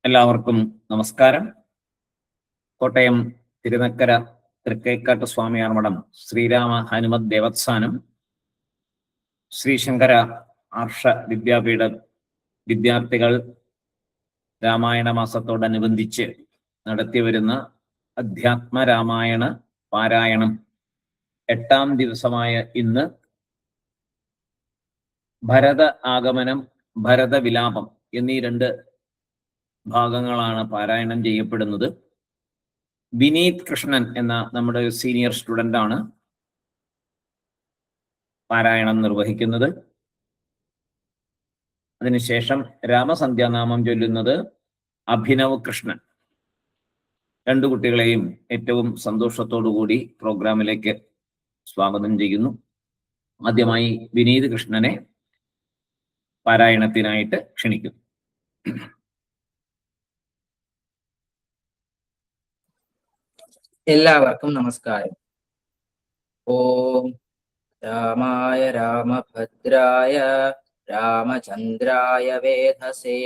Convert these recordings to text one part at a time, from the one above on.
എല്ലാവർക്കും നമസ്കാരം. കോട്ടയം തിരുനക്കര തൃക്കൈക്കാട്ട് സ്വാമിയാർ മഠം ശ്രീരാമ ഹനുമത് ദേവസ്ഥാനം ശ്രീശങ്കര ആർഷ വിദ്യാപീഠ വിദ്യാർത്ഥികൾ രാമായണ മാസത്തോടനുബന്ധിച്ച് നടത്തിവരുന്ന അധ്യാത്മ രാമായണ പാരായണം 8ാം ദിവസമായ ഇന്ന് ഭരത ആഗമനം, ഭരതവിലാപം എന്നീ 2 ഭാഗങ്ങളാണ് പാരായണം ചെയ്യപ്പെടുന്നത്. വിനീത് കൃഷ്ണൻ എന്ന നമ്മുടെ സീനിയർ സ്റ്റുഡൻ്റ് ആണ് പാരായണം നിർവഹിക്കുന്നത്. അതിനുശേഷം രാമസന്ധ്യാനാമം ചൊല്ലുന്നത് അഭിനവ് കൃഷ്ണൻ. 2 കുട്ടികളെയും ഏറ്റവും സന്തോഷത്തോടുകൂടി പ്രോഗ്രാമിലേക്ക് സ്വാഗതം ചെയ്യുന്നു. ആദ്യമായി വിനീത് കൃഷ്ണനെ പാരായണത്തിനായിട്ട് ക്ഷണിക്കുന്നു. എല്ലാവർക്കും നമസ്കാരം. ഓം രാമായ രാമഭദ്രായ രാമചന്ദ്രായ വേധസേ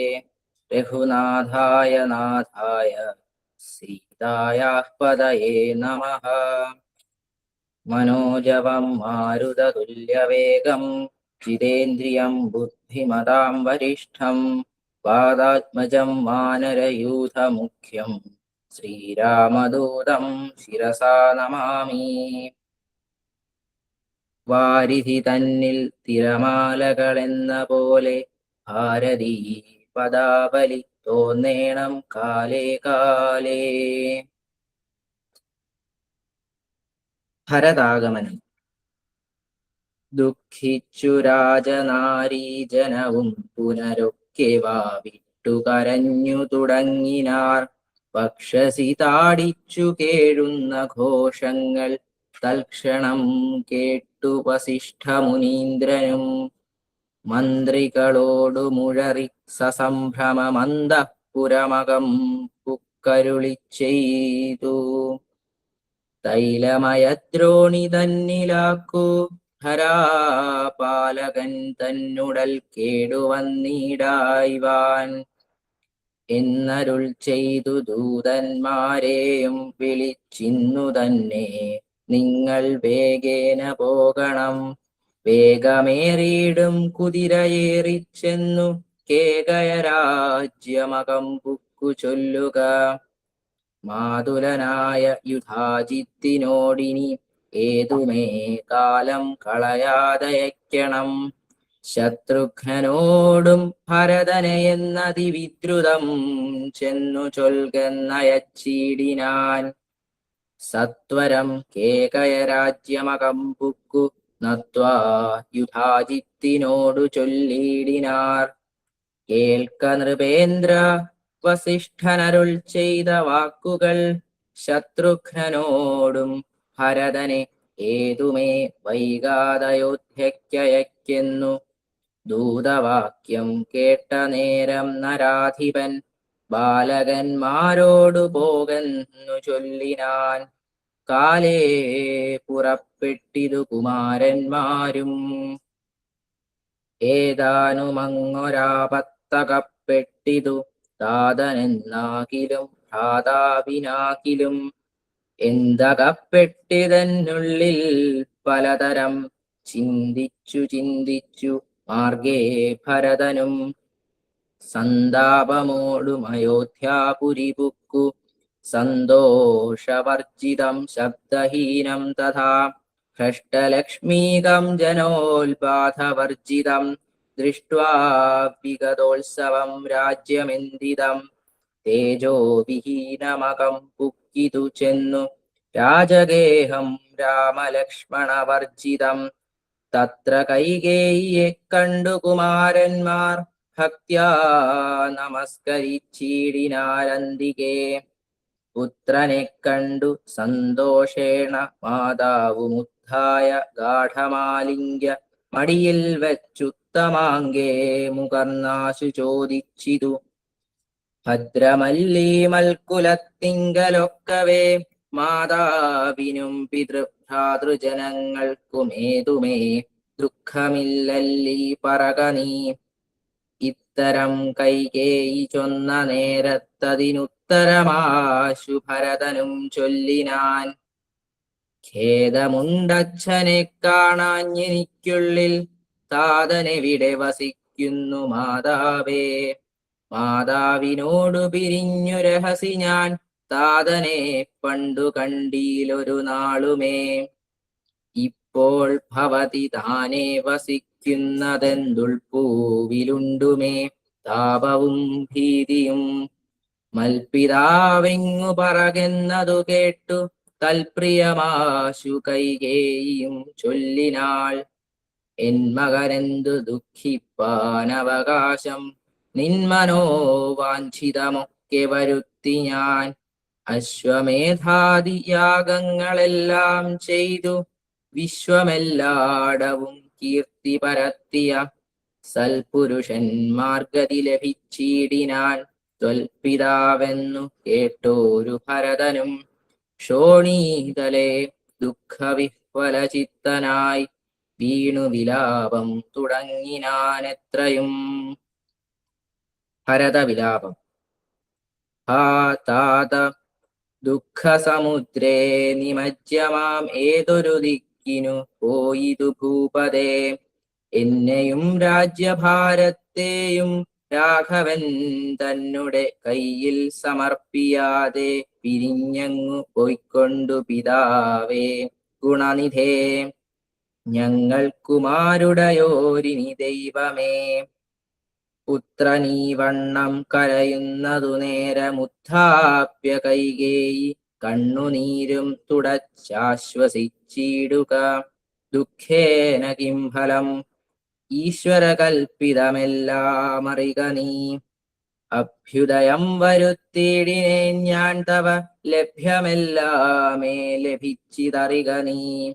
രഘുനാഥായ നാഥായ സീതായാഃ നമഃ. മനോജവം മാരുതതുല്യവേഗം ജിതേന്ദ്രിയം ബുദ്ധിമതാം വരിഷ്ഠം വാതാത്മജം വാനരയൂഥമുഖ്യം ശ്രീരാമദൂതം ശിരസാ നമാമി. വാരിധി തന്നിൽ തിരമാലകളെന്ന പോലെ ഭാരതീ പദാവലി തോന്നേണം കാലേ കാലേ. ഭരതാഗമനം. ദുഃഖിച്ചു രാജനാരീജനവും പുനരൊക്കെ വാവിട്ടു കരഞ്ഞു തുടങ്ങിനാർ. വക്ഷസി താടിച്ചു കേഴുന്ന ഘോഷങ്ങൾ തൽക്ഷണം കേട്ടു വസിഷ്ഠമുനീന്ദ്രനും. മന്ത്രികളോടു മുഴറി സസംഭ്രമമന്തഃപുരമകം പുക്കരുളി ചെയ്തു. തൈലമയദ്രോണി തന്നിലാക്കൂ ധരാപാലകൻ തന്നുടൽ കേടുവന്നിടായ്വാൻ എന്നരുൾ ചെയ്തു ദൂതന്മാരെയും വിളിച്ചിന്നു തന്നെ നിങ്ങൾ വേഗേന പോകണം. വേഗമേറിയിടും കുതിരയേറിച്ചെന്നു കേകയ രാജ്യമകം പുക്കു ചൊല്ലുക. മാതുലനായ യുധാജിത്തിനോടിനി ഏതുമേ കാലം കളയാതയക്കണം. ശത്രുഘ്നനോടും ഭരതനെയെന്നതിവിദ്രുതം ചെന്നു ചൊൽകെന്നയച്ചിടിനാൻ. സത്വരം കേകയ രാജ്യമകം പുക്കു നത്വാ യുധാജിത്തിനോടു ചൊല്ലിടിനാർ. കേൾക്ക നൃപേന്ദ്ര, വസിഷ്ഠനരുൾ ചെയ്ത വാക്കുകൾ. ശത്രുഘ്നനോടും ഭരതനെ ഏതുമേ വൈകാതയോധ്യയ്ക്കയക്കുന്നു. ദൂതവാക്യം കേട്ട നേരം നരാധിപൻ ബാലകന്മാരോടു പോകെന്നു ചൊല്ലിനാൻ. കാലേ പുറപ്പെട്ടിതു കുമാരന്മാരും. ഏതാനുമങ്ങൊരാപത്തകപ്പെട്ടിതു താതനെന്നാകിലും ഭ്രാതാവിനാകിലും. എന്തകപ്പെട്ടിതന്നുള്ളിൽ പലതരം ചിന്തിച്ചു ചിന്തിച്ചു മാർഗേ ഭരതനും. സന്താപമോടും അയോധ്യാപുരി പുക്കു സന്തോഷവർജിതം ശബ്ദഹീനം തഥാ. ഹൃഷ്ടലക്ഷ്മീകം ജനോൽപാഥവർജിതം ദൃഷ്ട്വാ വിഗതോത്സവം രാജ്യമെന്തിതം. തേജോവിഹീനമകം പുക്കിതു ചെന്നു രാജഗേഹം രാമലക്ഷ്മണവർജിതം. തത്ര കൈകേയിയെ കണ്ടു കുമാരന്മാർ ഭക്ത്യാ നമസ്കരിച്ചിടിനാരന്തികേ. പുത്രനെ കണ്ടു സന്തോഷേണ മാതാവുമുദ്ധായ ഗാഠമാലിംഗ്യ മടിയിൽ വെച്ചുത്തമാംഗേ മുകർന്നാശു ചോദിച്ചിതു. ഭദ്രമല്ലീ മൽക്കുലത്തിങ്കലൊക്കവേ മാതാവിനും പിതൃഭ്രാതൃജനങ്ങൾക്കുമേതുമേ ദുഃഖമില്ലല്ലീ പറക നീ. ഇത്തരം കൈകേയി ചൊന്ന നേരത്തതിനുത്തരമാശു ഭരതനും ചൊല്ലിനാൻ. ഖേദമുണ്ടച്ഛനെ കാണാഞ്ഞെനിക്കുള്ളിൽ, താതനെവിടെ വസിക്കുന്നു മാതാവേ. മാതാവിനോടു പിരിഞ്ഞു രഹസി ഞാൻ, താതനെ പണ്ടു കണ്ടീലൊരു നാളുമേ. ഇപ്പോൾ ഭവതി താനെ വസിക്കുന്നതെന്തുൾപ്പൂവിലുണ്ടുമേ താപവും ഭീതിയും. മൽപിതാവെങ്ങു പറകെന്നതു കേട്ടു, തൽപ്രിയമാശു കൈകേയിയും ചൊല്ലിനാൾ. എൻ മകനെന്തു ദുഃഖിപ്പാനവകാശം, നിന്മനോവാഞ്ചിതമൊക്കെ വരുത്തി ഞാൻ. അശ്വമേധാദി യാഗങ്ങളെല്ലാം ചെയ്തു, വിശ്വമെല്ലാടവും കീർത്തി പരത്തിയ സൽപുരുഷന്മാർഗതി ലഭിച്ചിടിനാൻ. ത്വൽപിതാവെന്നു കേട്ടോരു ഭരതനും ശോണീതലേ ദുഃഖവിഹ്വലചിത്തനായി വീണു വിലാപം തുടങ്ങിനാനെത്രയും. ഭരതവിലാപം. ഹാ താത, ദുഃഖസമുദ്രേ നിമജ്ജമാം ഏതൊരു ദിക്കിനു പോയിതു ഭൂപതേ. എന്നെയും രാജ്യഭാരത്തെയും രാഘവൻ തന്നെ കയ്യിൽ സമർപ്പിയാതെ പിരിഞ്ഞങ്ങു പോയിക്കൊണ്ടു പിതാവേ ഗുണനിധേ. ഞങ്ങൾക്കുമാരുടയോരിനി ദൈവമേ. പുത്രനീ വണ്ണം കരയുന്നതു നേരമുദ്ധാപ്യ കൈകേയി കണ്ണുനീരും തുടച്ചാശ്വസിച്ചിടുക. ദുഃഖേന കിം ഫലം, ഈശ്വരകൽപ്പിതമെല്ലാം അറിക നീ. അഭ്യുദയം വരുത്തിയിടിനേൻ ഞാൻ തവ, ലഭ്യമെല്ലാമേ ലഭിച്ചിതറിക നീ.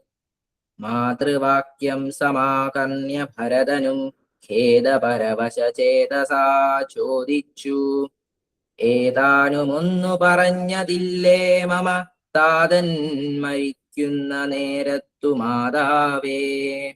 മാതൃവാക്യം സമാകർണ്യ ഭരതനും ഖേദപരവശചേതസാ ചോദിച്ചു. ഏതാനുമൊന്നു പറഞ്ഞതില്ലേ മമ, താതൻ മരിക്കുന്ന നേരത്തു മാതാവേ.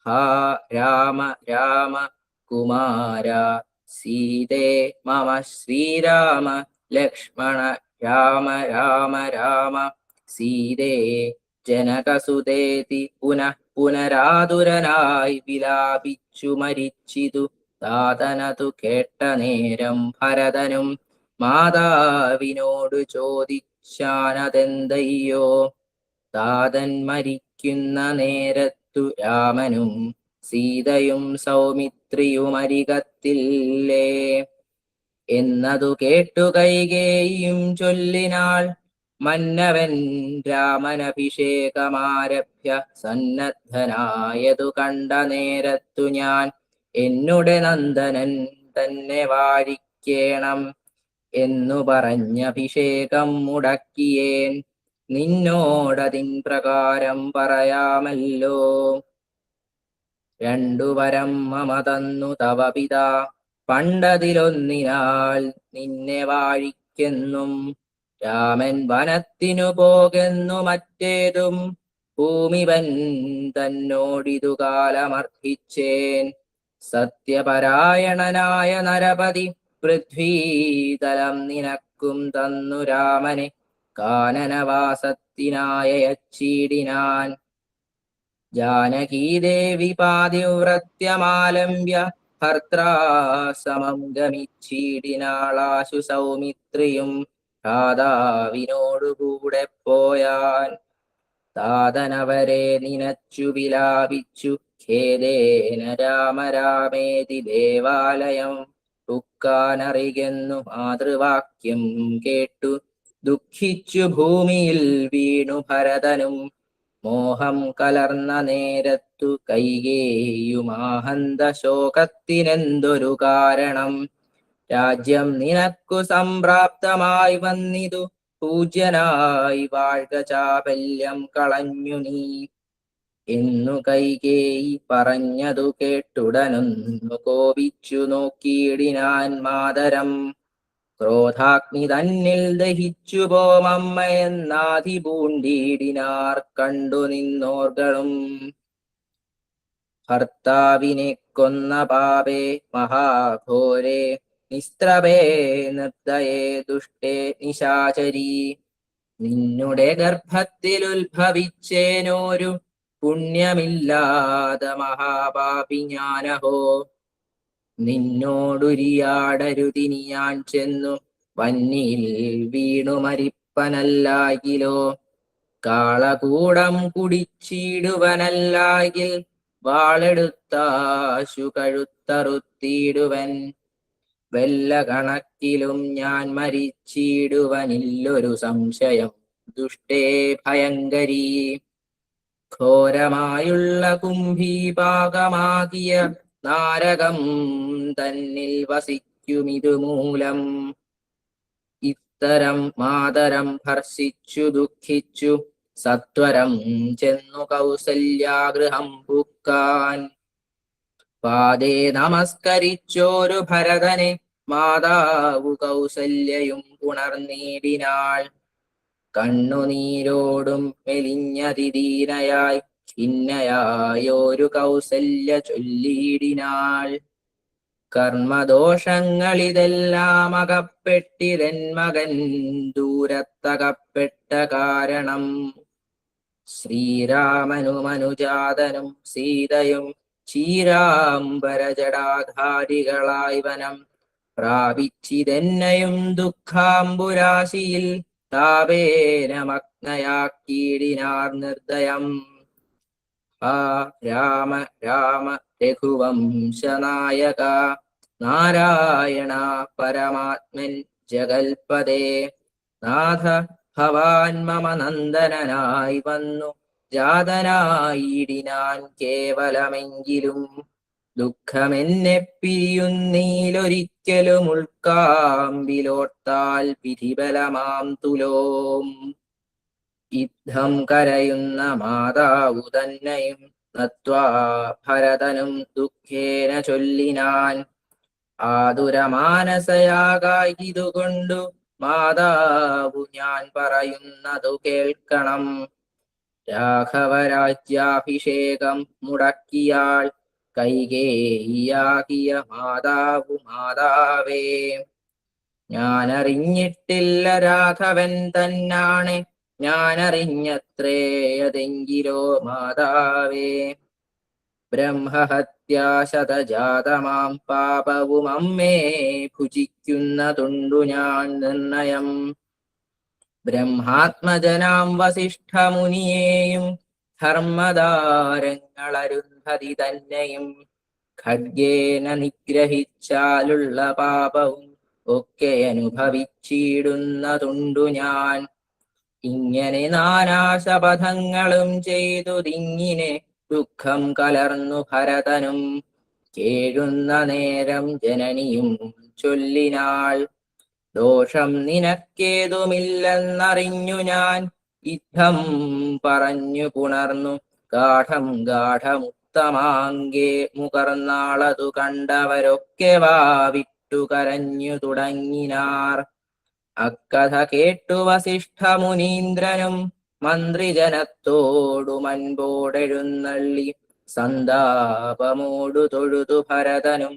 ഹാ രാമ രാമ കുമാര സീതേ മമ ശ്രീരാമ ലക്ഷ്മണ രാമ രാമ രാമ സീതേ ജനകസുതേതി പുനഃ പുനരാതുരനായി വിലാപിച്ചു മരിച്ചിതു. താതനതു കേട്ട നേരം ഭരതനും മാതാവിനോടു ചോദിച്ചാനതെന്തയ്യോ. താതൻ മരിക്കുന്ന നേരത്തു രാമനും സീതയും സൗമിത്രിയുമരികത്തില്ലേ എന്നതു കേട്ടു കൈകേയിയും ചൊല്ലിനാൾ. മന്നവൻ രാമനഭിഷേകമാരഭ്യ സന്നദ്ധനായതു കണ്ട നേരത്തു ഞാൻ എന്നുടെ നന്ദനൻ തന്നെ വാഴിക്കേണം എന്നു പറഞ്ഞഭിഷേകം മുടക്കിയേൻ. നിന്നോടതിൻ പ്രകാരം പറയാമല്ലോ. രണ്ടു വരം മമ തന്നു തവ പിതാ, പണ്ടതിലൊന്നിനാൽ നിന്നെ വാഴിക്കെന്നും. രാമൻ വനത്തിനു പോകെന്നു മറ്റേതും ഭൂമിവൻ തന്നോടിതു കാലമർഹിച്ചേൻ. സത്യപരായണനായ നരപതി പൃഥ്വീതലം നിനക്കും തന്നു രാമനെ കാനനവാസത്തിനായച്ചിടിനാൻ. ജാനകീദേവി പാതിവ്രത്യമാലംബ്യ ഭർത്താസമം ഗമിച്ചിടിനാളാശു സൗമിത്രിയും ഭ്രാതാവിനോടുകൂടെ പോയാൻ. താതനവരെ നിനച്ചു വിലാപിച്ചു ഖേദേന രാമ രാമേതി ദേവാലയം ഉക്കാനറികെന്നു മാതൃവാക്യം കേട്ടു. ദുഃഖിച്ചു ഭൂമിയിൽ വീണു ഭരതനും മോഹം കലർന്ന നേരത്തു കൈകേയുമാഹന്ത ശോകത്തിനെന്തൊരു കാരണം. രാജ്യം നിനക്കു സംപ്രാപ്തമായി വന്നിതു, പൂജ്യനായി വാഴ്ക ചാപല്യം കളഞ്ഞു നീ എന്നു കൈകേയി പറഞ്ഞതു കേട്ടുടനൊന്നു കോപിച്ചു നോക്കിയിടിനാൻ മാതരം. ക്രോധാഗ്നി തന്നിൽ ദഹിച്ചു പോമമ്മയെന്നാധി പൂണ്ടിടിനാർ കണ്ടു നിന്നോർകളും. ഭർത്താവിനെ കൊന്ന പാപേ മഹാഘോരേ നിസ്ത്രപേ നിർദ്ദയേ ദുഷ്ടേ നിശാചരീ. നിന്നുടെ ഗർഭത്തിൽ ഉത്ഭവിച്ചേനോരു പുണ്യമില്ലാത മഹാപാപി ഞാനഹോ. നിന്നോടുരിയാടരുതിനി ഞാൻ ചെന്നു വന്നിയിൽ വീണു മരിപ്പനല്ലാകിലോ. കാളകൂടം കുടിച്ചിടുവനല്ലാകിൽ വാളെടുത്താശു കഴുത്തറുത്തിടുവൻ. വല്ല കണക്കിലും ഞാൻ മരിച്ചിടുവനില്ലൊരു സംശയം ദുഷ്ടേ ഭയങ്കരീ. ഘോരമായുള്ള കുംഭീപാകമാകിയ നാരകം തന്നിൽ വസിക്കുമിതുമൂലം. ഇത്തരം മാതരം ഭർഷിച്ചു ദുഃഖിച്ചു സത്വരം ചെന്നു കൗസല്യാഗൃഹം പൂക്കാൻ. പാദേ നമസ്കരിച്ചോരു ഭരതനെ മാതാവു കൗസല്യയും പുണർനീടിനാൾ. കണ്ണുനീരോടും മെലിഞ്ഞതിദീനയായി ഖിന്നയായോരു കൗസല്യ ചൊല്ലിയിടിനാൾ. കർമ്മദോഷങ്ങളിതെല്ലാം അകപ്പെട്ടിരൻ മകൻ ദൂരത്തകപ്പെട്ട കാരണം. ശ്രീരാമനുമനുജാതനും സീതയും ചീരാംബരജടാധാരികളായി വനം പ്രാപിച്ചിതെന്നയും ദുഃഖാംബുരാശിയിൽ താപേന മഗ്നയാക്കിയിടിനാർ നിർദ്ദയം. ആ രാമ രാമ രഘുവംശനായക നാരായണ പരമാത്മൻ ജഗൽപദേ. നാഥ ഭവാൻ മമ നന്ദനനായി വന്നു ജാതനായിടിനാൻ കേവലമെങ്കിലും. ദുഃഖമെന്നെ പിരിയുന്നീലൊരിക്കലും ഉൾക്കാമ്പിലോർത്താൽ വിധിബലമാം തുലോം. യുദ്ധം കരയുന്ന മാതാവു തന്നെയും നത്വാ ഭരതനും ദുഃഖേന ചൊല്ലിനാൻ. ആതുരമാനസയാകായിതുകൊണ്ടു മാതാവു ഞാൻ പറയുന്നതു കേൾക്കണം. രാഘവരാജ്യാഭിഷേകം മുടക്കിയാൾ കൈകേയിയാകിയ മാതാവു മാതാവേ. ഞാനറിഞ്ഞിട്ടില്ല രാഘവൻ തന്നാണ് ഞാനറിഞ്ഞത്രേ അതെങ്കിലോ മാതാവേ. ബ്രഹ്മഹത്യാശതജാതമാം പാപവും അമ്മേ ഭുജിക്കുന്നതുണ്ടു ഞാൻ നിർണയം. ബ്രഹ്മാത്മജനാം വസിഷ്ഠമുനിയെയും ധർമ്മധാരങ്ങളരുന്ധതി തന്നെയും ഖഡ്ഗേന നിഗ്രഹിച്ചാലുള്ള പാപവും ഒക്കെ അനുഭവിച്ചിടുന്നതുണ്ടു ഞാൻ. ഇങ്ങനെ നാനാശപഥങ്ങളും ചെയ്തുതിങ്ങിനെ ദുഃഖം കലർന്നു ഭരതനും. കേഴുന്ന നേരം ജനനിയും ചൊല്ലിനാൾ. ദോഷം നിനക്കേതുമില്ലെന്നറിഞ്ഞു ഞാൻ യുദ്ധം പറഞ്ഞു പുണർന്നു ഗാഠം ഗാഠമുത്തമാങ്കേ മുകർന്നാളതു കണ്ടവരൊക്കെ വാവിട്ടു കരഞ്ഞു തുടങ്ങിനാർ. അക്കഥ കേട്ടു വസിഷ്ഠമുനീന്ദ്രനും മന്ത്രിജനത്തോടു മൻപോടെഴുന്നള്ളി സന്താപമോടു തൊഴുതു ഭരതനും.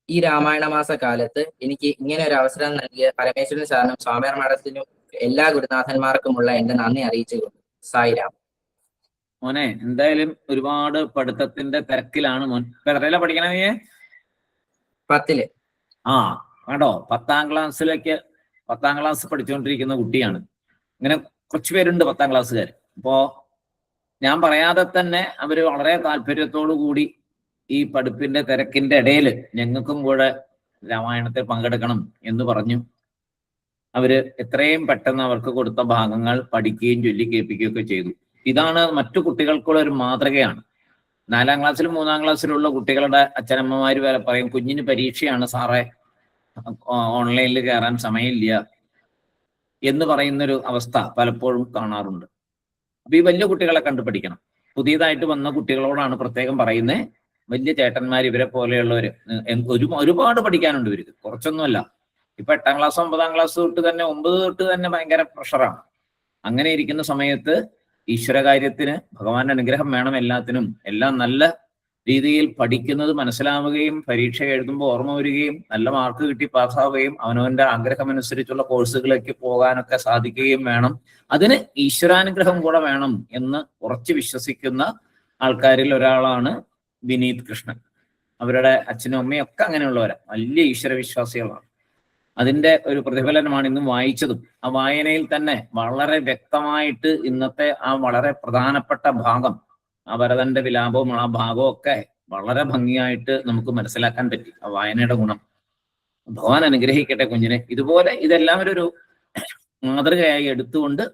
ഈ രാമായണ മാസ കാലത്ത് എനിക്ക് ഇങ്ങനെ ഒരു അവസരം നൽകിയ പരമേശ്വരൻ സാറിനും സ്വാമിയാർ മഠത്തിനും എല്ലാ ഗുരുനാഥന്മാർക്കുമുള്ള എന്റെ നന്ദി അറിയിച്ചുകൊണ്ട് സായിരാം. മോനെ, എന്തായാലും ഒരുപാട് പഠിത്തത്തിന്റെ തിരക്കിലാണ് മോൻ. എത്രയിലാ പഠിക്കണ നീ? 10ല്. ആ കേട്ടോ, 10ാം ക്ലാസ് പഠിച്ചുകൊണ്ടിരിക്കുന്ന കുട്ടിയാണ്. ഇങ്ങനെ കുറച്ചു പേരുണ്ട് 10ാം ക്ലാസ്സുകാർ. അപ്പോ ഞാൻ പറയാതെ തന്നെ അവര് വളരെ താല്പര്യത്തോടു കൂടി ഈ പഠിപ്പിന്റെ തിരക്കിന്റെ ഇടയിൽ ഞങ്ങൾക്കും കൂടെ രാമായണത്തിൽ പങ്കെടുക്കണം എന്ന് പറഞ്ഞു. അവര് എത്രയും പെട്ടെന്ന് അവർക്ക് കൊടുത്ത ഭാഗങ്ങൾ പഠിക്കുകയും ചൊല്ലി കേൾപ്പിക്കുകയൊക്കെ ചെയ്തു. ഇതാണ് മറ്റു കുട്ടികൾക്കുള്ള ഒരു മാതൃകയാണ്. 4ാം ക്ലാസ്സിലും 3ാം ക്ലാസ്സിലുള്ള കുട്ടികളുടെ അച്ഛനമ്മമാര് വരെ പറയും, കുഞ്ഞിന് പരീക്ഷയാണ് സാറേ, ഓൺലൈനിൽ കയറാൻ സമയമില്ല എന്ന് പറയുന്നൊരു അവസ്ഥ പലപ്പോഴും കാണാറുണ്ട്. അപ്പൊ ഈ വലിയ കുട്ടികളെ കണ്ടു പഠിക്കണം. പുതിയതായിട്ട് വന്ന കുട്ടികളോടാണ് പ്രത്യേകം പറയുന്നത്. വലിയ ചേട്ടന്മാർ ഇവരെ പോലെയുള്ളവര് ഒരുപാട് പഠിക്കാനുണ്ട് ഇവർക്ക്, കുറച്ചൊന്നുമല്ല. ഇപ്പൊ 8ാം ക്ലാസ് 9ാം ക്ലാസ് തൊട്ട് തന്നെ 9 തൊട്ട് തന്നെ ഭയങ്കര പ്രഷറാണ്. അങ്ങനെ ഇരിക്കുന്ന സമയത്ത് ഈശ്വരകാര്യത്തിന് ഭഗവാന്റെ അനുഗ്രഹം വേണം എല്ലാത്തിനും. എല്ലാം നല്ല രീതിയിൽ പഠിക്കുന്നത് മനസ്സിലാവുകയും പരീക്ഷ എഴുതുമ്പോൾ ഓർമ്മ വരികയും നല്ല മാർക്ക് കിട്ടി പാസ്സാവുകയും അവനവന്റെ ആഗ്രഹമനുസരിച്ചുള്ള കോഴ്സുകളിലേക്ക് പോകാനൊക്കെ സാധിക്കുകയും വേണം. അതിന് ഈശ്വരാനുഗ്രഹം കൂടെ വേണം എന്ന് ഉറച്ചു വിശ്വസിക്കുന്ന ആൾക്കാരിൽ ഒരാളാണ് വിനീത് കൃഷ്ണൻ. അവരുടെ അച്ഛനും അമ്മയും ഒക്കെ അങ്ങനെയുള്ളവരാണ്, വലിയ ഈശ്വര വിശ്വാസികളാണ്. അതിന്റെ ഒരു പ്രതിഫലനമാണ് ഇന്നും വായിച്ചതും. ആ വായനയിൽ തന്നെ വളരെ വ്യക്തമായിട്ട് ഇന്നത്തെ ആ വളരെ പ്രധാനപ്പെട്ട ഭാഗം, ആ ഭരതന്റെ വിലാപവും ആ ഭാഗവും ഒക്കെ വളരെ ഭംഗിയായിട്ട് നമുക്ക് മനസ്സിലാക്കാൻ പറ്റി. ആ വായനയുടെ ഗുണം. ഭഗവാൻ അനുഗ്രഹിക്കട്ടെ കുഞ്ഞിനെ. ഇതുപോലെ ഇതെല്ലാം ഒരു മാതൃകയായി എടുത്തുകൊണ്ട്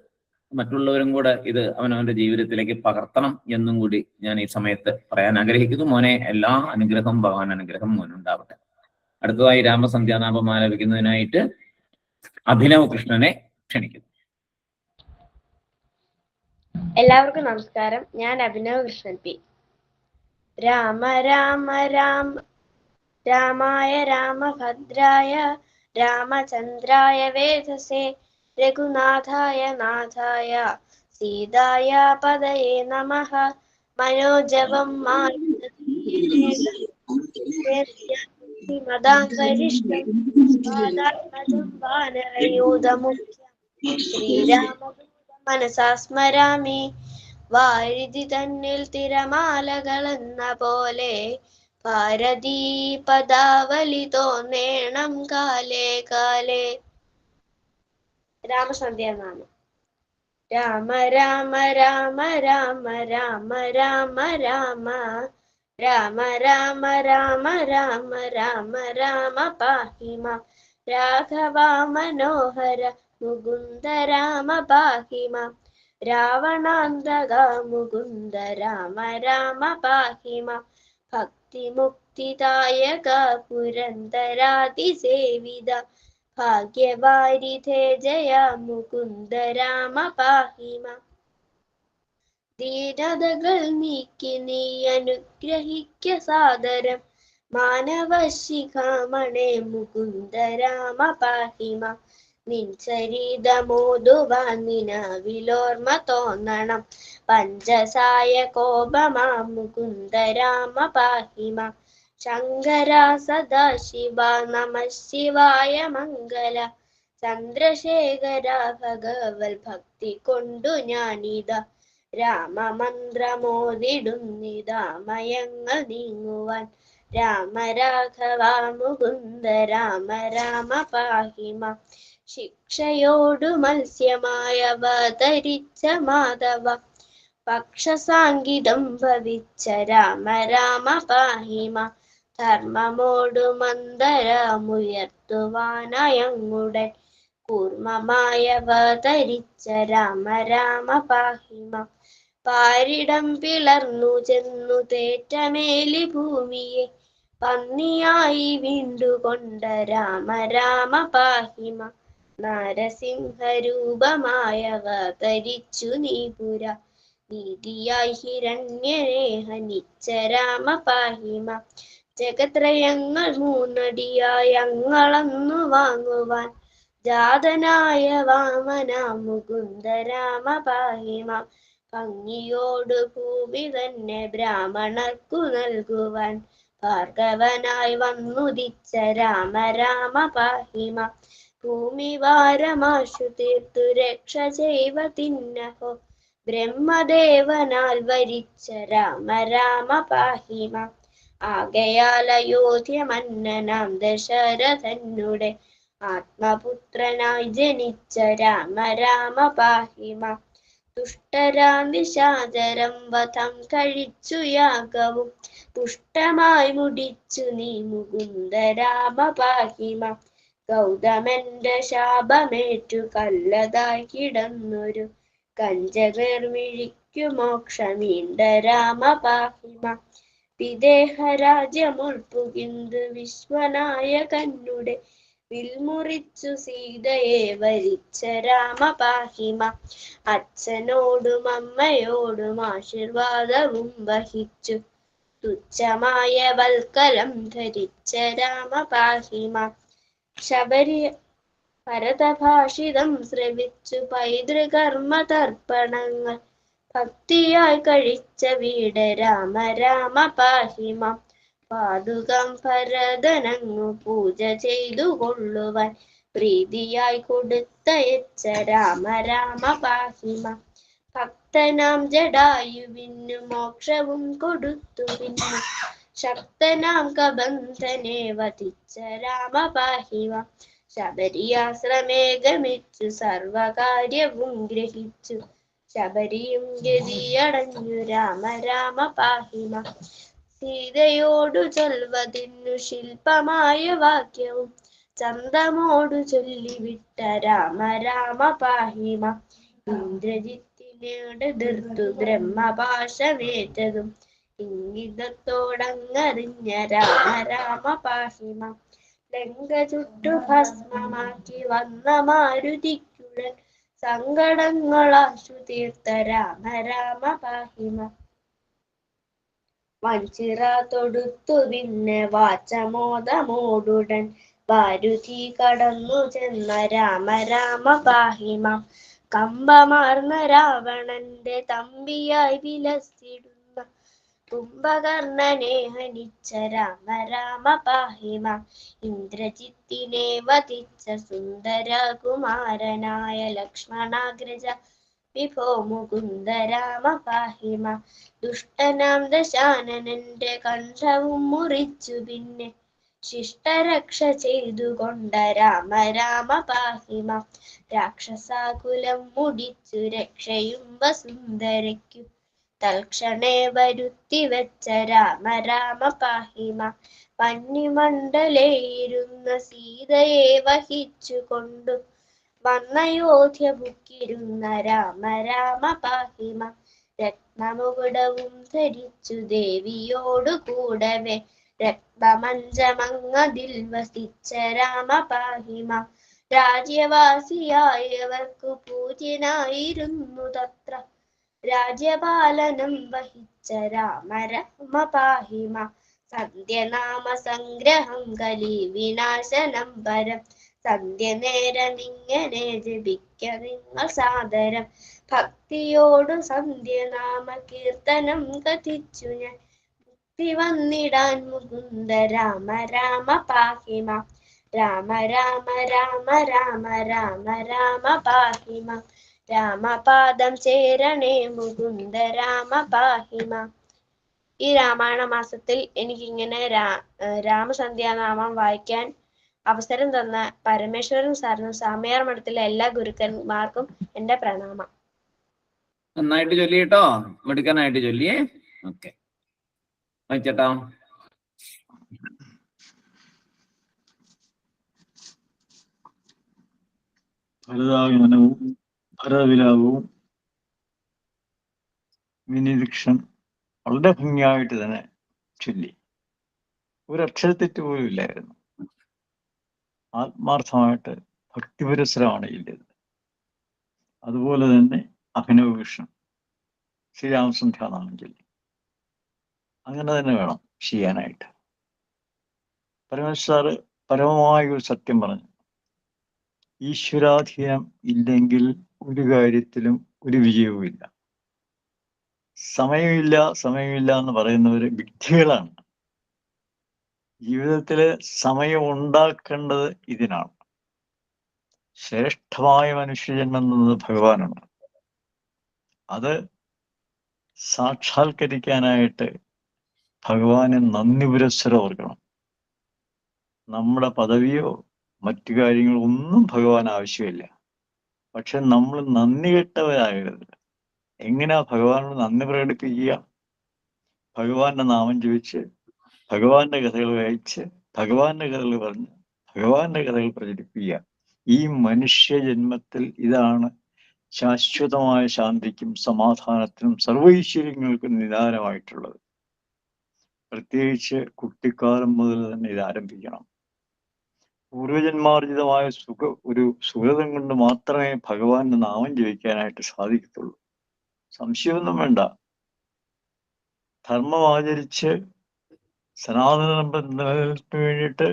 മറ്റുള്ളവരും കൂടെ ഇത് അവനവന്റെ ജീവിതത്തിലേക്ക് പകർത്തണം എന്നും കൂടി ഞാൻ ഈ സമയത്ത് പറയാൻ ആഗ്രഹിക്കുന്നു. മോനെ, എല്ലാ അനുഗ്രഹവും ഭഗവാൻ അനുഗ്രഹം മോനുണ്ടാവട്ടെ. അടുത്തതായി രാമസന്ധ്യാനാമം ആലപിക്കുന്നതിനായിട്ട് അഭിനവ് കൃഷ്ണനെ ക്ഷണിക്കുന്നു. എല്ലാവർക്കും നമസ്കാരം. ഞാൻ അഭിനവ് കൃഷ്ണൻ പി. രാമ രാമ രാമ രാമായ രാമഭദ്രായ രാമചന്ദ്രായ വേധസേ രഘുനാഥായ നാഥായ സീതായ പദയേ നമഃ. മനോജവം മദാംബരിഷ്ടം വാനരയൂഥമുഖ്യം ശ്രീരാമ മനസാ സ്മരാമി. വാരിധി തന്നിൽ തിരമാലകളെന്ന പോലെ ഭാരതീ പദാവലി തോന്നേണം കാലേ കാലേ. രാമസന്ധ്യാനാമം. രാമ രാമ രാമ രാമ രാമ രാമ രാമ രാമ രാമ രാമ രാമ രാമ രാമ പാഹി മാം. രാഘവ മനോഹര മുകുന്ദ രാമ പാഹി മാം. രാവണാന്തക മുകുന്ദ രാമ രാമ പാഹി മാം. ഭക്തിമുക്തിദായക പുരന്ദരാതിസേവിത ഭാഗ്യവാരിധേ ജയ മുകുന്ദ രാമ പാഹി മാം. ദീനതകൾ നീക്കി നീ അനുഗ്രഹിക്ക സാദരം മാനവശിഖാമണേ മുകുന്ദ രാമ പാഹി മാം. നിൻ ചരിതമോതുവാൻ നിനാവിലോർമ്മ തോന്നണം പഞ്ചസായ കോപമാ മുകുന്ദ രാമ പാഹി മാം. ശങ്കര സദാശിവ നമ ശിവായ മംഗല. ചന്ദ്രശേഖര ഭഗവൽ ഭക്തി കൊണ്ടു ഞാനിതാ രാമമന്ത്രമോദിടുന്നിതാ മയങ്ങൾ നീങ്ങുവാൻ. രാമ രാഘവ മുകുന്ദ രാമ രാമ പാഹി മാം. ശിക്ഷയോടു മത്സ്യമായ അവതരിച്ച മാധവ പക്ഷസാങ്കിതം ഭവിച്ച രാമ രാമ പാഹി മാം. ധർമ്മമോടു മന്ദരമുയർത്തുവാനയങ്ങുടൻ കൂർമ്മമായ അവതരിച്ച രാമ രാമ പാഹി മാം. പാരിടം പിളർന്നു ചെന്നു തേറ്റമേലി ഭൂമിയെ പന്നിയായി വീണ്ടുകൊണ്ട രാമ രാമ പാഹി മാം. നരസിംഹരൂപമായ അവതരിച്ചു നീപുര നീതിയായി ഹിരണ്യനെ ഹനിച്ച രാമ പാഹി മാം. ജഗത്രയങ്ങൾ മൂന്നടിയായി അങ്ങളന്നു വാങ്ങുവാൻ ജാതനായ വാമന മുകുന്ദ രാമ പാഹി മാം. ഭംഗിയോടു ഭൂമി തന്നെ ബ്രാഹ്മണർക്കു നൽകുവാൻ ഭാർഗവനായി വന്നുദിച്ച രാമ രാമ പാഹി മാം. ഭൂമി വാരമാശു തീർത്തു രക്ഷ ചെയ്വ തിന്നഹോ ബ്രഹ്മദേവനാൽ വരിച്ച രാമ രാമ പാഹി മാം. ആകയാൽ അയോധ്യ മന്നനാം ദശരഥനുടെ ആത്മപുത്രനായി ജനിച്ച രാമ രാമ പാഹി മാം. ദുഷ്ടരാ നിശാചരം വധം കഴിച്ചു യാഗവും പുഷ്ടമായി മുടിച്ചു നീ മുകുന്ദ രാമ പാഹി മാം. ഗൗതമന്റെ ശാപമേറ്റു കല്ലതായി കിടന്നൊരു കഞ്ചകർ മിഴിക്കു മോക്ഷമീണ്ട രാമ പാഹി മാം. വിദേഹരാജ്യമുൾപ്പുകിന്തു വിശ്വനായകനുടെ വിൽമുറിച്ചു സീതയെ വരിച്ച രാമ പാഹി മാം. അച്ഛനോടും അമ്മയോടും ആശീർവാദവും വഹിച്ചു തുച്ഛമായ വൽക്കലം ധരിച്ച രാമ പാഹി മാം. ശബരി ഭരതഭാഷിതം ശ്രവിച്ചു പൈതൃകർമ്മ തർപ്പണങ്ങൾ ഭക്തിയായി കഴിച്ച വീട് രാമ രാമ പാഹിമാം. പാതുകം ഭരതനങ്ങു പൂജ ചെയ്തു കൊള്ളുവാൻ പ്രീതിയായി കൊടുത്തയച്ച രാമ രാമ പാഹിമാം. ഭക്തനാം ജടായുവിനു മോക്ഷവും കൊടുത്തു പിന്നെ ശക്തനാം കബന്ധനെ വധിച്ച രാമ പാഹിമാം. ശബരിയാശ്രമേ ഗമിച്ചു സർവകാര്യവും ഗ്രഹിച്ചു ശബരിയും ഗതിയടഞ്ഞു രാമ രാമ പാഹിമാം. സീതയോടു ചൊൽവതിന്നു ശില്പമായ വാക്യവും ചന്തമോടു ചൊല്ലിവിട്ട രാമ രാമ പാഹിമാം. ഇന്ദ്രജിത്തിനെതിർത്തു ബ്രഹ്മഭാഷമേറ്റതും ഇംഗിതത്തോടങ്ങറിഞ്ഞ രാമ രാമ പാഹിമാം. ലങ്ക ചുട്ടു ഭസ്മമാക്കി വന്ന മാരുതിക്കുഴൽ സങ്കടങ്ങളാശു തീർത്ത രാമ രാമ പാഹിമാം. വഞ്ചിറ തൊടുത്തു പിന്നെ വാചമോദമോടുടൻ വാരുതി കടന്നു ചെന്ന രാമ രാമ പാഹിമാം. കമ്പമാർന്ന രാവണന്റെ തമ്പിയായി വിലസിടുന്ന കുംഭകർണനെ ഹനിച്ച രാമ രാമ പാഹിമാം. ഇന്ദ്രജിത്തിനെ വധിച്ച സുന്ദരകുമാരനായ ലക്ഷ്മണാഗ്രജ വിഭോ മുകുന്ദ രാമ പാഹിമാം. ദുഷ്ടനാം ദശാനനന്റെ കണ്ഠവും മുറിച്ചു പിന്നെ ശിഷ്ടരക്ഷ ചെയ്തുകൊണ്ട രാമ രാമ പാഹിമാം. രാക്ഷസാകുലം മുടിച്ചു രക്ഷയും വസുന്ധരയ്ക്കു തൽക്ഷണേ വരുത്തി വെച്ച രാമ രാമ പാഹിമാം. വന്യമണ്ഡലേയിരുന്ന സീതയെ വഹിച്ചു കൊണ്ടു വന്നയോധ്യ ബുക്കിരുന്ന രാമ രാമ പാഹിമാം. രത്നമുകുടവും ധരിച്ചു ദേവിയോടു കൂടവേ രത്നമഞ്ചമങ്ങതിൽ വസിച്ച രാമ പാഹിമാം. രാജ്യവാസിയായവർക്കു പൂജ്യനായിരുന്നു തത്ര രാജ്യപാലനം വഹിച്ച രാമ രാമ പാഹിമാം. സന്ധ്യനാമ സംഗ്രഹം കലി വിനാശനം പരം സന്ധ്യ നേരമിങ്ങനെ ജപിക്ക നിങ്ങൾ സാദരം. ഭക്തിയോടു സന്ധ്യനാമ കീർത്തനം കഥിച്ചു ഞാൻ മുക്തി വന്നിടാൻ മുകുന്ദ രാമ രാമ പാഹിമാം. രാമ രാമ രാമ രാമ രാമ രാമ പാഹിമാം. രാമപാദം ചേരണേ മുകുന്ദ രാമ പാഹിമാം. ഈ രാമായണ മാസത്തിൽ എനിക്കിങ്ങനെ രാമസന്ധ്യാനാമം വായിക്കാൻ അവസരം തന്ന പരമേശ്വരൻ സാറിനും സ്വാമിയാർ മഠത്തിലെ എല്ലാ ഗുരുക്കന്മാർക്കും എന്റെ പ്രണാമം. നന്നായിട്ട് ചൊല്ലിട്ടോ, മിടുക്കനായിട്ട് ചൊല്ലിയേ. ഓക്കെ, വായിച്ചേട്ടാ. ഭരതാഗമനവും ഭരതവിലാപവും വിനിരീക്ഷൻ വളരെ ഭംഗിയായിട്ട് തന്നെ ചൊല്ലി. ഒരക്ഷരത്തെറ്റ് പോലും ഇല്ലായിരുന്നു. ആത്മാർത്ഥമായിട്ട് ഭക്തിപുരസ്സരമാണ് ചൊല്ലിയത്. അതുപോലെ തന്നെ അഭിനവകൃഷ്ണൻ ശ്രീരാമസന്ധ്യാനാമം ചൊല്ലി. അങ്ങനെ തന്നെ വേണം ചെയ്യാനായിട്ട്. പരമേശ്വര പരമമായ ഒരു സത്യം പറഞ്ഞു, ഈശ്വരാധീനം ഇല്ലെങ്കിൽ ഒരു കാര്യത്തിലും ഒരു വിജയവുമില്ല. സമയമില്ല എന്ന് പറയുന്നവര് വിഡ്ഢികളാണ്. ജീവിതത്തില് സമയം ഉണ്ടാക്കേണ്ടത് ഇതിനാണ്. ശ്രേഷ്ഠമായ മനുഷ്യജന്മം എന്നത് ഭഗവാനാണ്. അത് സാക്ഷാത്കരിക്കാനായിട്ട് ഭഗവാന് നന്ദി പുരസ്സരം ഓർക്കണം. നമ്മുടെ പദവിയോ മറ്റു കാര്യങ്ങളോ ഒന്നും ഭഗവാൻ ആവശ്യമില്ല. പക്ഷെ നമ്മൾ നന്ദി കെട്ടവരാകരുത്. എങ്ങനെയാ ഭഗവാനോട് നന്ദി പ്രകടിപ്പിക്കുക? ഭഗവാന്റെ നാമം ജപിച്ച്, ഭഗവാന്റെ കഥകൾ വായിച്ച്, ഭഗവാന്റെ കഥകൾ പറഞ്ഞ്, ഭഗവാന്റെ കഥകൾ പ്രചരിപ്പിക്കുക. ഈ മനുഷ്യജന്മത്തിൽ ഇതാണ് ശാശ്വതമായ ശാന്തിക്കും സമാധാനത്തിനും സർവൈശ്വര്യങ്ങൾക്കും നിദാനമായിട്ടുള്ളത്. പ്രത്യേകിച്ച് കുട്ടിക്കാലം മുതൽ തന്നെ ഇത് ആരംഭിക്കണം. പൂർവജന്മാർജിതമായ ഒരു സുഹൃതം കൊണ്ട് മാത്രമേ ഭഗവാന്റെ നാമം ജപിക്കാനായിട്ട് സാധിക്കത്തുള്ളൂ. സംശയമൊന്നും വേണ്ട. ധർമ്മം ആചരിച്ച് സനാതന നിലനിൽപ്പിന് വേണ്ടിയിട്ട്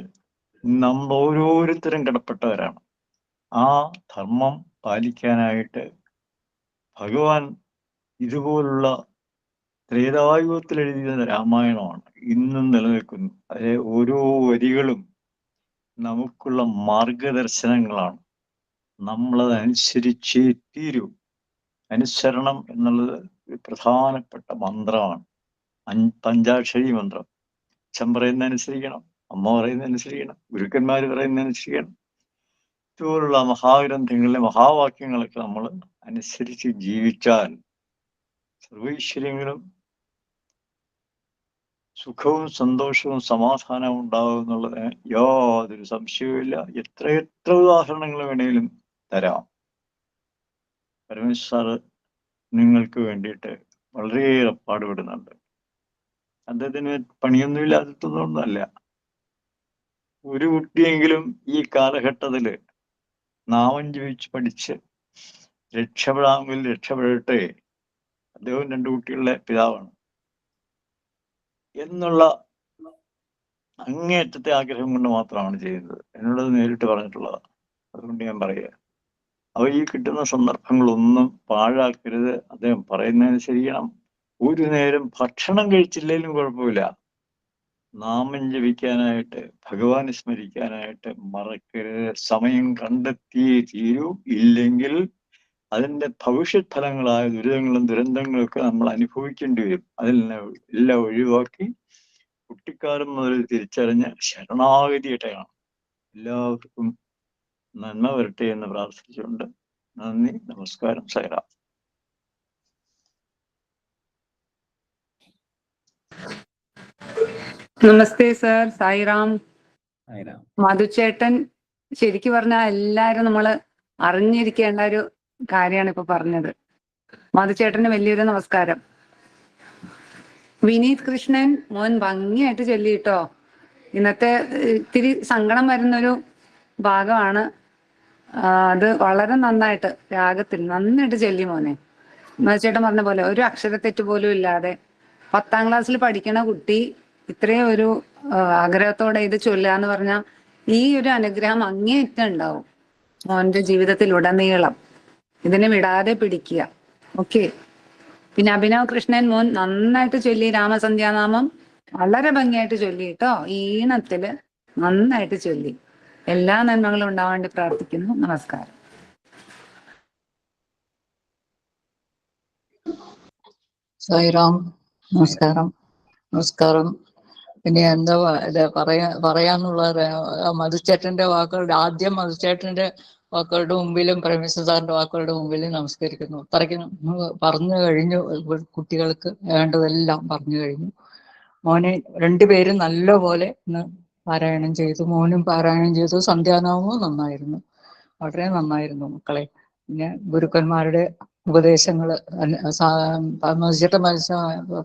നമ്മൾ ഓരോരുത്തരും കടപ്പെട്ടവരാണ്. ആ ധർമ്മം പാലിക്കാനായിട്ട് ഭഗവാൻ ഇതുപോലുള്ള ത്രേതായുഗത്തിൽ എഴുതിയ രാമായണമാണ് ഇന്നും നിലനിൽക്കുന്നു. അതിലെ ഓരോ വരികളും നമുക്കുള്ള മാർഗദർശനങ്ങളാണ്. നമ്മളതനുസരിച്ചേ തീരൂ. അനുസരണം എന്നുള്ളത് ഒരു പ്രധാനപ്പെട്ട മന്ത്രമാണ്. പഞ്ചാക്ഷരി മന്ത്രം. അച്ഛൻ പറയുന്ന അനുസരിക്കണം, അമ്മ പറയുന്ന അനുസരിക്കണം, ഗുരുക്കന്മാർ പറയുന്ന അനുസരിക്കണം. ഇതുപോലുള്ള മഹാഗ്രന്ഥങ്ങളിലെ മഹാവാക്യങ്ങളൊക്കെ നമ്മൾ അനുസരിച്ച് ജീവിച്ചാൽ സർവൈശ്വര്യങ്ങളും സുഖവും സന്തോഷവും സമാധാനവും ഉണ്ടാവും എന്നുള്ളതിന് യാതൊരു സംശയവുമില്ല. എത്ര ഉദാഹരണങ്ങൾ വേണേലും തരാം. പരമേശ്വർ സാറ് നിങ്ങൾക്ക് വേണ്ടിയിട്ട് വളരെയേറെ പാടുപെടുന്നുണ്ട്. അദ്ദേഹത്തിന് പണിയൊന്നുമില്ലാത്തതൊന്നുമല്ല. ഒരു കുട്ടിയെങ്കിലും ഈ കാലഘട്ടത്തിൽ നാമം ജപിച്ച് പഠിച്ച് രക്ഷപ്പെടാമെങ്കിൽ രക്ഷപ്പെടട്ടെ. അദ്ദേഹം 2 കുട്ടികളുടെ പിതാവാണ് എന്നുള്ള അങ്ങേയറ്റത്തെ ആഗ്രഹം കൊണ്ട് മാത്രമാണ് ചെയ്യുന്നത്. എന്നോടത് നേരിട്ട് പറഞ്ഞിട്ടുള്ളതാണ്. അതുകൊണ്ട് ഞാൻ പറയുക, അവ ഈ കിട്ടുന്ന സന്ദർഭങ്ങളൊന്നും പാഴാക്കരുത്. അദ്ദേഹം പറയുന്നതനുസരിക്കണം. ഒരു നേരം ഭക്ഷണം കഴിച്ചില്ലെങ്കിലും കുഴപ്പമില്ല, നാമം ജപിക്കാനായിട്ട്, ഭഗവാനെ സ്മരിക്കാനായിട്ട് മറക്കരുത്. സമയം കണ്ടെത്തിയേ തീരൂ. ഇല്ലെങ്കിൽ അതിൻ്റെ ഭവിഷ്യത് ഫലങ്ങളായ ദുരിതങ്ങളും ദുരന്തങ്ങളും ഒക്കെ നമ്മൾ അനുഭവിക്കേണ്ടി വരും. അതിൽ എല്ലാം ഒഴിവാക്കി കുട്ടിക്കാലം മുതൽ തിരിച്ചറിഞ്ഞ് ശരണാഗതിയായിട്ടാണ്. എല്ലാവർക്കും നന്മ വരട്ടെ എന്ന് പ്രാർത്ഥിച്ചുകൊണ്ട് നന്ദി, നമസ്കാരം, സൈറാം. നമസ്തേ സർ, സായിറാം. സായിറാം. മധുചേട്ടൻ ശരിക്കും പറഞ്ഞാൽ എല്ലാവരും നമ്മൾ അറിഞ്ഞിരിക്കേണ്ട ഒരു കാര്യമാണ് ഇപ്പൊ പറഞ്ഞത്. മധുചേട്ടന് വലിയൊരു നമസ്കാരം. വിനീത് കൃഷ്ണൻ മോൻ ഭംഗിയായിട്ട് ചൊല്ലിട്ടോ. ഇന്നത്തെ ഇത്തിരി സങ്കടം വരുന്നൊരു ഭാഗമാണ്. അത് വളരെ നന്നായിട്ട് രാഗത്തിൽ നന്നായിട്ട് ചൊല്ലി മോനെ. മധുചേട്ടൻ പറഞ്ഞ പോലെ ഒരു അക്ഷരത്തെറ്റ് പോലും ഇല്ലാതെ 10ാം ക്ലാസ്സിൽ പഠിക്കണ കുട്ടി ഇത്രയും ഒരു ആഗ്രഹത്തോടെ ഇത് ചൊല്ലുക എന്ന് പറഞ്ഞാൽ ഈ ഒരു അനുഗ്രഹം അങ്ങേയറ്റം ഉണ്ടാവും മോന്റെ ജീവിതത്തിലുടനീളം. ഇതിനെ വിടാതെ പിടിക്കുക. ഓക്കെ. പിന്നെ അഭിനവ് കൃഷ്ണൻ മോൻ നന്നായിട്ട് ചൊല്ലി. രാമസന്ധ്യാനാമം വളരെ ഭംഗിയായിട്ട് ചൊല്ലി കേട്ടോ. ഈണത്തില് നന്നായിട്ട് ചൊല്ലി. എല്ലാ നന്മകളും ഉണ്ടാവാൻ വേണ്ടി പ്രാർത്ഥിക്കുന്നു. നമസ്കാരം. സായിറാം. നമസ്കാരം. നമസ്കാരം. പിന്നെ എന്താ ഇത് പറയാന്നുള്ള മധുചേട്ടന്റെ വാക്കുകളുടെ ആദ്യം മധുചേട്ടന്റെ വാക്കുകളുടെ മുമ്പിലും പരമേശ്വര സാറിന്റെ വാക്കുകളുടെ മുമ്പിലും നമസ്കരിക്കുന്നു. അത്രയ്ക്ക് പറഞ്ഞു കഴിഞ്ഞു. കുട്ടികൾക്ക് വേണ്ടതെല്ലാം പറഞ്ഞു കഴിഞ്ഞു. മോനെ 2 പേരും നല്ലപോലെ ഇന്ന് പാരായണം ചെയ്തു. മോനും പാരായണം ചെയ്തു. സന്ധ്യാനാമവും നന്നായിരുന്നു, വളരെ നന്നായിരുന്നു മക്കളെ. പിന്നെ ഗുരുക്കന്മാരുടെ ഉപദേശങ്ങള് മനുഷ്യത്തെ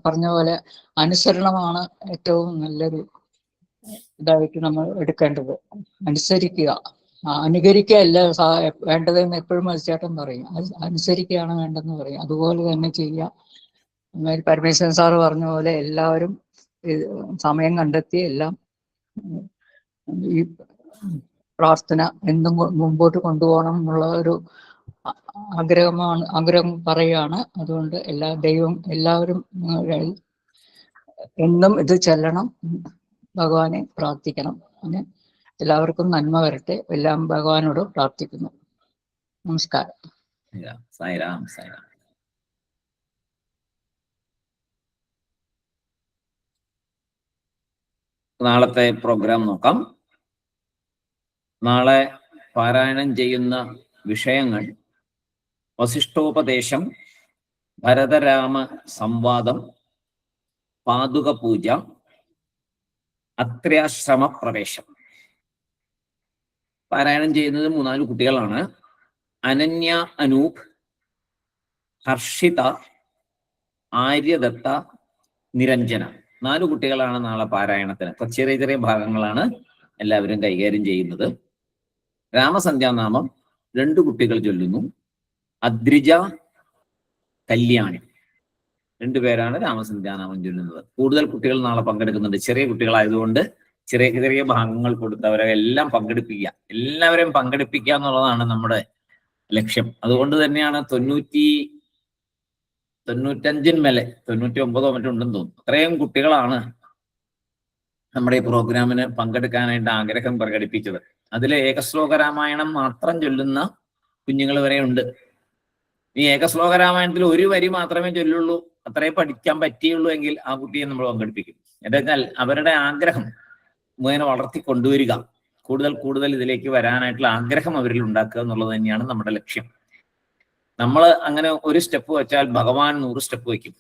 പറഞ്ഞ പോലെ അനുസരണമാണ് ഏറ്റവും നല്ലൊരു ഇതായിട്ട് നമ്മൾ എടുക്കേണ്ടത്. അനുസരിക്കുക, അനുകരിക്കുകയല്ല വേണ്ടതെന്ന് എപ്പോഴും മത്സ്യേട്ടൻ പറയും. അനുസരിക്കുകയാണ് വേണ്ടെന്ന് പറയും. അതുപോലെ തന്നെ ചെയ്യുക. പരമേശ്വരൻ സാറ് പറഞ്ഞ പോലെ എല്ലാവരും സമയം കണ്ടെത്തി എല്ലാം ഈ പ്രാർത്ഥന എന്നും മുമ്പോട്ട് കൊണ്ടുപോകണം എന്നുള്ള ഒരു ആഗ്രഹം പറയുകയാണ്. അതുകൊണ്ട് എല്ലാവരും എന്നും ഇത് ചെല്ലണം, ഭഗവാനെ പ്രാർത്ഥിക്കണം. അങ്ങനെ എല്ലാവർക്കും നന്മ വരട്ടെ. എല്ലാം ഭഗവാനോട് പ്രാർത്ഥിക്കുന്നു. നമസ്കാരം. സായിറാം. സായിറാം. നാളത്തെ പ്രോഗ്രാം നോക്കാം. നാളെ പാരായണം ചെയ്യുന്ന വിഷയങ്ങൾ വസിഷ്ഠോപദേശം, ഭരതരാമ സംവാദം, പാതുക പൂജ, അത്ര്യാശ്രമ പ്രവേശം. പാരായണം ചെയ്യുന്നത് 3-4 കുട്ടികളാണ്. അനന്യ, അനൂപ്, ഹർഷിത, ആര്യദത്ത, നിരഞ്ജന. 4 കുട്ടികളാണ് നാളെ പാരായണത്തിന്. ചെറിയ ചെറിയ ഭാഗങ്ങളാണ് എല്ലാവരും കൈകാര്യം ചെയ്യുന്നത്. രാമസന്ധ്യാനാമം 2 കുട്ടികൾ ചൊല്ലുന്നു. അദ്രിജ, കല്യാണി 2 പേരാണ് രാമസന്ധ്യാനാമം ചൊല്ലുന്നത്. കൂടുതൽ കുട്ടികൾ നാളെ പങ്കെടുക്കുന്നുണ്ട്. ചെറിയ കുട്ടികളായതുകൊണ്ട് ചെറിയ ചെറിയ ഭാഗങ്ങൾ കൊടുത്ത് അവരെ എല്ലാം പങ്കെടുപ്പിക്കുക. എല്ലാവരെയും പങ്കെടുപ്പിക്കുക എന്നുള്ളതാണ് നമ്മുടെ ലക്ഷ്യം. അതുകൊണ്ട് തന്നെയാണ് 95 99 മറ്റും ഉണ്ടെന്ന് തോന്നുന്നു. അത്രയും കുട്ടികളാണ് നമ്മുടെ ഈ പ്രോഗ്രാമിന് പങ്കെടുക്കാനായിട്ട് ആഗ്രഹം പ്രകടിപ്പിച്ചത്. അതിൽ ഏകശ്ലോക രാമായണം മാത്രം ചൊല്ലുന്ന കുഞ്ഞുങ്ങൾ വരെ ഉണ്ട്. ഈ ഏകശ്ലോക രാമായണത്തിൽ ഒരു വരി മാത്രമേ ചൊല്ലുള്ളൂ, അത്രേ പഠിക്കാൻ പറ്റിയുള്ളൂ എങ്കിൽ ആ കുട്ടിയെ നമ്മൾ പങ്കെടുപ്പിക്കും. എന്താ വെച്ചാൽ അവരുടെ ആഗ്രഹം മുഖേന വളർത്തി കൊണ്ടുവരിക, കൂടുതൽ കൂടുതൽ ഇതിലേക്ക് വരാനായിട്ടുള്ള ആഗ്രഹം അവരിൽ ഉണ്ടാക്കുക എന്നുള്ളത് തന്നെയാണ് നമ്മുടെ ലക്ഷ്യം. നമ്മൾ അങ്ങനെ ഒരു സ്റ്റെപ്പ് വെച്ചാൽ ഭഗവാൻ 100 സ്റ്റെപ്പ് വയ്ക്കും,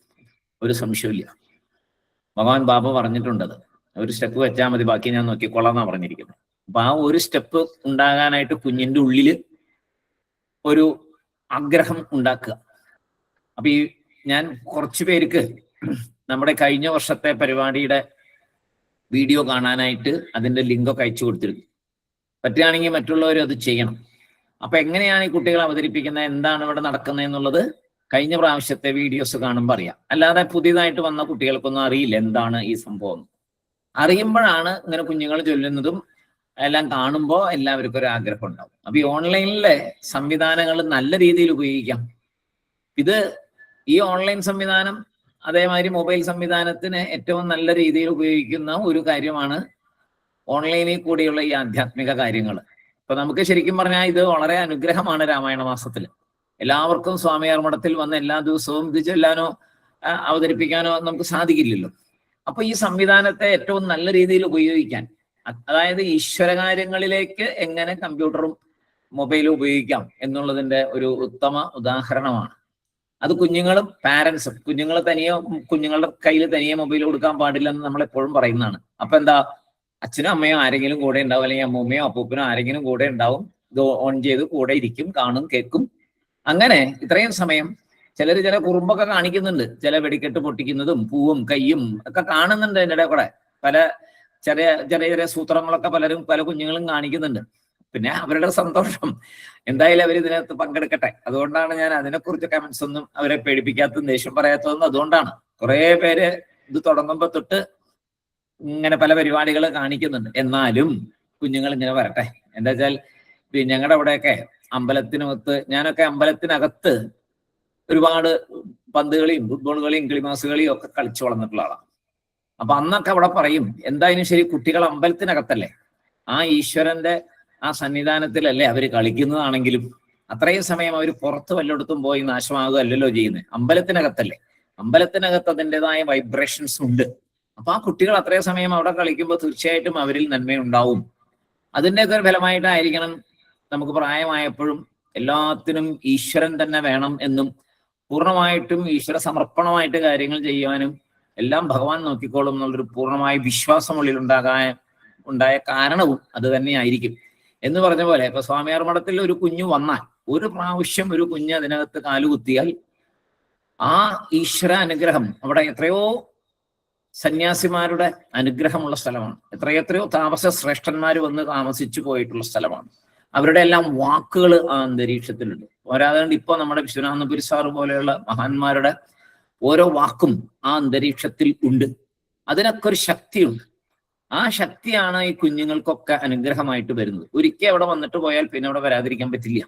ഒരു സംശയമില്ല. ഭഗവാൻ ബാബ പറഞ്ഞിട്ടുണ്ടത്, ഒരു സ്റ്റെപ്പ് വെച്ചാൽ മതി, ബാക്കി ഞാൻ നോക്കിക്കൊള്ളാം എന്നാണ് പറഞ്ഞിരിക്കുന്നത്. അപ്പൊ ആ ഒരു സ്റ്റെപ്പ് ഉണ്ടാകാനായിട്ട് കുഞ്ഞിന്റെ ഉള്ളിൽ ഒരു ആഗ്രഹം ഉണ്ടാക്കുക. അപ്പൊ ഈ ഞാൻ കുറച്ചു പേർക്ക് നമ്മുടെ കഴിഞ്ഞ വർഷത്തെ പരിപാടിയുടെ വീഡിയോ കാണാനായിട്ട് അതിന്റെ ലിങ്കൊക്കെ അയച്ചു കൊടുത്തിരുന്നു. പറ്റുകയാണെങ്കിൽ മറ്റുള്ളവരും അത് ചെയ്യണം. അപ്പൊ എങ്ങനെയാണ് ഈ കുട്ടികൾ അവതരിപ്പിക്കുന്നത്, എന്താണ് ഇവിടെ നടക്കുന്നത് എന്നുള്ളത് കഴിഞ്ഞ പ്രാവശ്യത്തെ വീഡിയോസ് കാണുമ്പോൾ അറിയാം. അല്ലാതെ പുതിയതായിട്ട് വന്ന കുട്ടികൾക്കൊന്നും അറിയില്ല എന്താണ് ഈ സംഭവം. അറിയുമ്പോഴാണ് ഇങ്ങനെ കുഞ്ഞുങ്ങൾ ചൊല്ലുന്നതും എല്ലാം കാണുമ്പോൾ എല്ലാവർക്കും ഒരു ആഗ്രഹം ഉണ്ടാവും. അപ്പൊ ഈ ഓൺലൈനിലെ സംവിധാനങ്ങൾ നല്ല രീതിയിൽ ഉപയോഗിക്കാം. ഇത് ഈ ഓൺലൈൻ സംവിധാനം അതേമാതിരി മൊബൈൽ സംവിധാനത്തിന് ഏറ്റവും നല്ല രീതിയിൽ ഉപയോഗിക്കുന്ന ഒരു കാര്യമാണ് ഓൺലൈനിൽ കൂടിയുള്ള ഈ ആധ്യാത്മിക കാര്യങ്ങൾ. ഇപ്പൊ നമുക്ക് ശരിക്കും പറഞ്ഞാൽ ഇത് വളരെ അനുഗ്രഹമാണ്. രാമായണ മാസത്തിൽ എല്ലാവർക്കും സ്വാമിയാർ മഠത്തിൽ വന്ന് എല്ലാ ദിവസവും ഇത് ചൊല്ലാനോ അവതരിപ്പിക്കാനോ നമുക്ക് സാധിക്കില്ലല്ലോ. അപ്പൊ ഈ സംവിധാനത്തെ ഏറ്റവും നല്ല രീതിയിൽ ഉപയോഗിക്കാൻ, അതായത് ഈശ്വരകാര്യങ്ങളിലേക്ക് എങ്ങനെ കമ്പ്യൂട്ടറും മൊബൈലും ഉപയോഗിക്കാം എന്നുള്ളതിന്റെ ഒരു ഉത്തമ ഉദാഹരണമാണ്. അത് കുഞ്ഞുങ്ങളും പാരൻസും, കുഞ്ഞുങ്ങളുടെ കയ്യിൽ തനിയെ മൊബൈൽ കൊടുക്കാൻ പാടില്ലെന്ന് നമ്മൾ എപ്പോഴും പറയുന്നതാണ്. അപ്പൊ എന്താ, അച്ഛനും അമ്മയോ ആരെങ്കിലും കൂടെ ഉണ്ടാവും, അല്ലെങ്കിൽ അമ്മൂമ്മയോ അപ്പൂപ്പനോ ആരെങ്കിലും കൂടെ ഉണ്ടാവും. ഇത് ഓൺ ചെയ്ത് കൂടെ ഇരിക്കും, കാണും, കേൾക്കും. അങ്ങനെ ഇത്രയും സമയം ചില കുറുമ്പൊക്കെ കാണിക്കുന്നുണ്ട്. ചില വെടിക്കെട്ട് പൊട്ടിക്കുന്നതും പൂവും കയ്യും ഒക്കെ കാണുന്നുണ്ട്. അതിൻ്റെ കൂടെ പല ചെറിയ സൂത്രങ്ങളൊക്കെ പല കുഞ്ഞുങ്ങളും കാണിക്കുന്നുണ്ട്. പിന്നെ അവരുടെ സന്തോഷം, എന്തായാലും അവർ ഇതിനകത്ത് പങ്കെടുക്കട്ടെ. അതുകൊണ്ടാണ് ഞാൻ അതിനെക്കുറിച്ച് കമന്റ്സ് ഒന്നും അവരെ പേടിപ്പിക്കാത്തതും ദേഷ്യം പറയാത്തതും അതുകൊണ്ടാണ്. കുറെ പേര് ഇത് തുടങ്ങുമ്പോൾ തൊട്ട് ഇങ്ങനെ പല പരിപാടികൾ കാണിക്കുന്നുണ്ട്. എന്നാലും കുഞ്ഞുങ്ങൾ ഇങ്ങനെ വരട്ടെ. എന്താ വെച്ചാൽ ഞങ്ങളുടെ അവിടെയൊക്കെ ഞാനൊക്കെ അമ്പലത്തിനകത്ത് ഒരുപാട് പന്ത് കളിയും ഫുട്ബോൾ കളിയും കിളിമാസ് കളിയും ഒക്കെ കളിച്ചു വളർന്നിട്ടുള്ള ആളാണ്. അപ്പൊ അന്നൊക്കെ അവിടെ പറയും, എന്തായാലും ശരി, കുട്ടികൾ അമ്പലത്തിനകത്തല്ലേ, ആ ഈശ്വരന്റെ ആ സന്നിധാനത്തിലല്ലേ അവര് കളിക്കുന്നതാണെങ്കിലും അത്രയും സമയം അവർ പുറത്ത് വല്ലയിടത്തും പോയി നാശമാകുകയല്ലല്ലോ ചെയ്യുന്നത്. അമ്പലത്തിനകത്തല്ലേ, അമ്പലത്തിനകത്ത് അതിൻ്റെതായ വൈബ്രേഷൻസ് ഉണ്ട്. അപ്പൊ ആ കുട്ടികൾ അത്രയും സമയം അവിടെ കളിക്കുമ്പോൾ തീർച്ചയായിട്ടും അവരിൽ നന്മയുണ്ടാവും. അതിൻ്റെയൊക്കെ ഒരു ഫലമായിട്ടായിരിക്കണം നമുക്ക് പ്രായമായപ്പോഴും എല്ലാത്തിനും ഈശ്വരൻ തന്നെ വേണം എന്നും പൂർണ്ണമായിട്ടും ഈശ്വര സമർപ്പണമായിട്ട് കാര്യങ്ങൾ ചെയ്യുവാനും എല്ലാം ഭഗവാൻ നോക്കിക്കോളും എന്നുള്ളൊരു പൂർണ്ണമായ വിശ്വാസം ഉള്ളിൽ ഉണ്ടായ കാരണവും അത് തന്നെയായിരിക്കും. എന്ന് പറഞ്ഞ പോലെ ഇപ്പൊ സ്വാമിയാർ മഠത്തിൽ ഒരു കുഞ്ഞു വന്നാൽ, ഒരു പ്രാവശ്യം ഒരു കുഞ്ഞ് അതിനകത്ത് കാലുകുത്തിയാൽ ആ ഈശ്വര അനുഗ്രഹം, അവിടെ എത്രയോ സന്യാസിമാരുടെ അനുഗ്രഹമുള്ള സ്ഥലമാണ്, എത്രയോ താപസ ശ്രേഷ്ഠന്മാർ വന്ന് താമസിച്ചു പോയിട്ടുള്ള സ്ഥലമാണ്. അവരുടെ എല്ലാം വാക്കുകൾ ആ അന്തരീക്ഷത്തിലുണ്ട്. പോരാതെ ഇപ്പൊ നമ്മുടെ വിശ്വനാഥപുരി സാറ് പോലെയുള്ള മഹാന്മാരുടെ ഓരോ വാക്കും ആ അന്തരീക്ഷത്തിൽ ഉണ്ട്. അതിനൊക്കെ ഒരു ശക്തിയുണ്ട്. ആ ശക്തിയാണ് ഈ കുഞ്ഞുങ്ങൾക്കൊക്കെ അനുഗ്രഹമായിട്ട് വരുന്നത്. ഒരിക്കൽ അവിടെ വന്നിട്ട് പോയാൽ പിന്നെ അവിടെ വരാതിരിക്കാൻ പറ്റില്ല.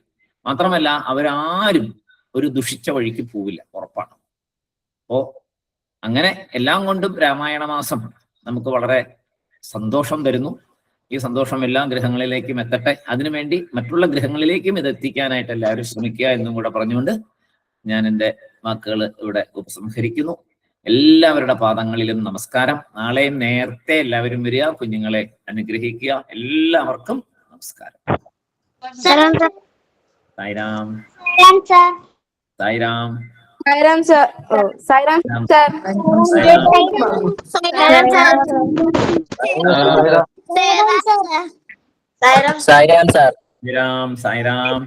മാത്രമല്ല അവരാരും ഒരു ദുഷിച്ച വഴിക്ക് പോവില്ല, ഉറപ്പാണ്. അപ്പോ അങ്ങനെ എല്ലാം കൊണ്ടും രാമായണ മാസം നമുക്ക് വളരെ സന്തോഷം തരുന്നു. ഈ സന്തോഷം എല്ലാ ഗ്രഹങ്ങളിലേക്കും എത്തട്ടെ. അതിനുവേണ്ടി മറ്റുള്ള ഗ്രഹങ്ങളിലേക്കും ഇത് എത്തിക്കാനായിട്ട് എല്ലാവരും ശ്രമിക്കുക എന്നും കൂടെ പറഞ്ഞുകൊണ്ട് ഞാൻ എൻ്റെ വാക്കുകൾ ഇവിടെ ഉപസംഹരിക്കുന്നു. എല്ലാവരുടെ പാദങ്ങളിലും നമസ്കാരം. നാളെയും നേരത്തെ എല്ലാവരും വരിക, കുഞ്ഞുങ്ങളെ അനുഗ്രഹിക്കുക. എല്ലാവർക്കും നമസ്കാരം. സായിരാം. സായിരാം. സായിരാം സാർ. സായിരാം.